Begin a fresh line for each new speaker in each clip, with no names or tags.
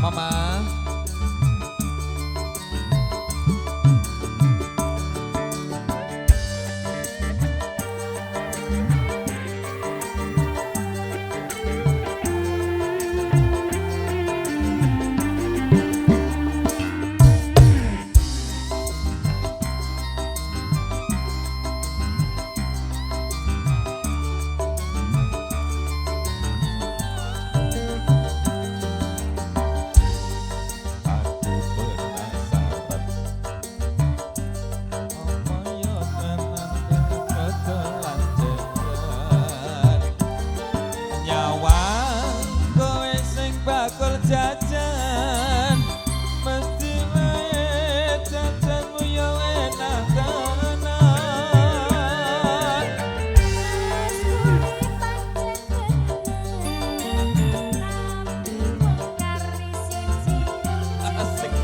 Mama. Jajan mesti wae jajanmu ya enak tenan. Asik.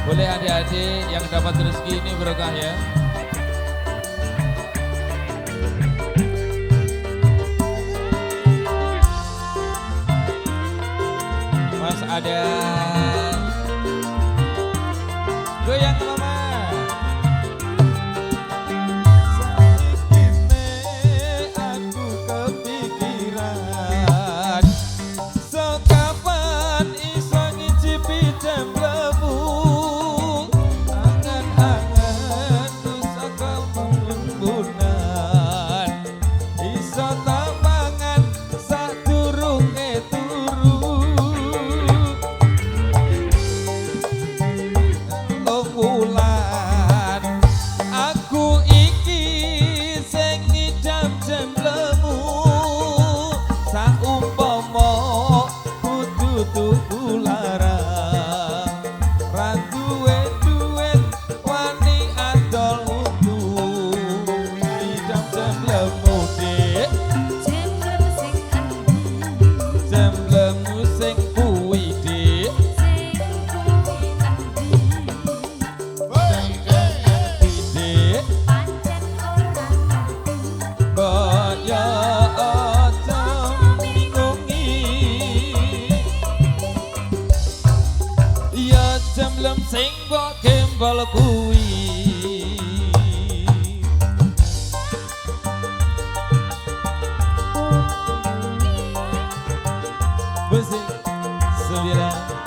Boleh adik-adik yang dapat rezeki ini berkah ya. Mas ada goyang mama. Saiki aku kepikiran, so kapan iso ngicipi jemblemu. Jemblem sing mbok gembol kuwi musik 99.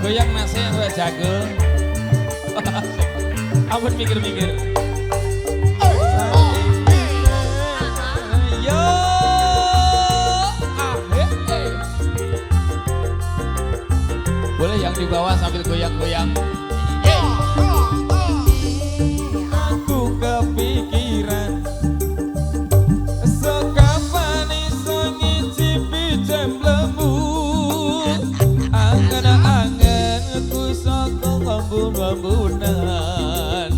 goyang nasi Mbak Jago. Ampun mikir-mikir. Yo, boleh yang di bawah sambil goyang-goyang. Aku kepikiran sekapan iso ngicipi jam lembut. Angen-angen ku saka wambun-wambunan.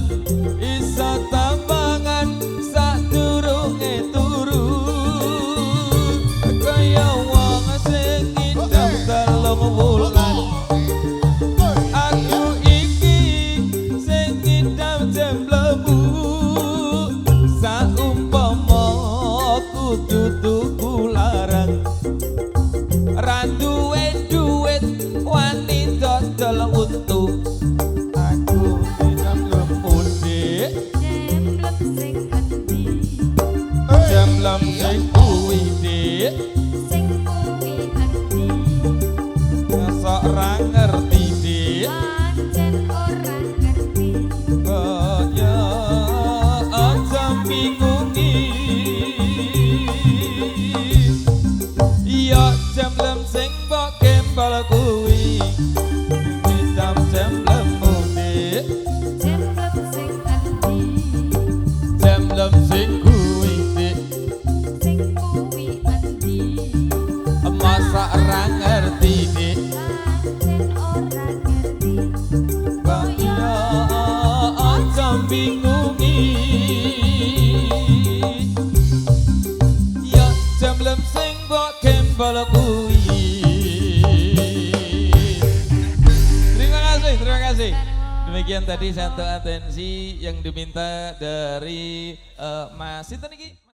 Iso tambangan sadurunge turu. Kaya wong sing ngidam telung wulan. Aku iki sing ngidam jam lembut. Saumpama kudu tuku larang. Ra duwe duit wani dodol untu. Aku ngidam lembut dik. Jam lem sing kuwi dik. Sok ra ngerti dik. Kaya aja bingungi. Ya jam lem sing mbok gembal kuwi. Ngidam jam lemmu dik. Jam lem sing kuwi dik. Masa ra ngerti dik. Kaya aja bingungi. Ya jam lem sing mbok gembal kuwi. Terima kasih. Demikian tadi satu atensi yang diminta dari Mas Sinten iki.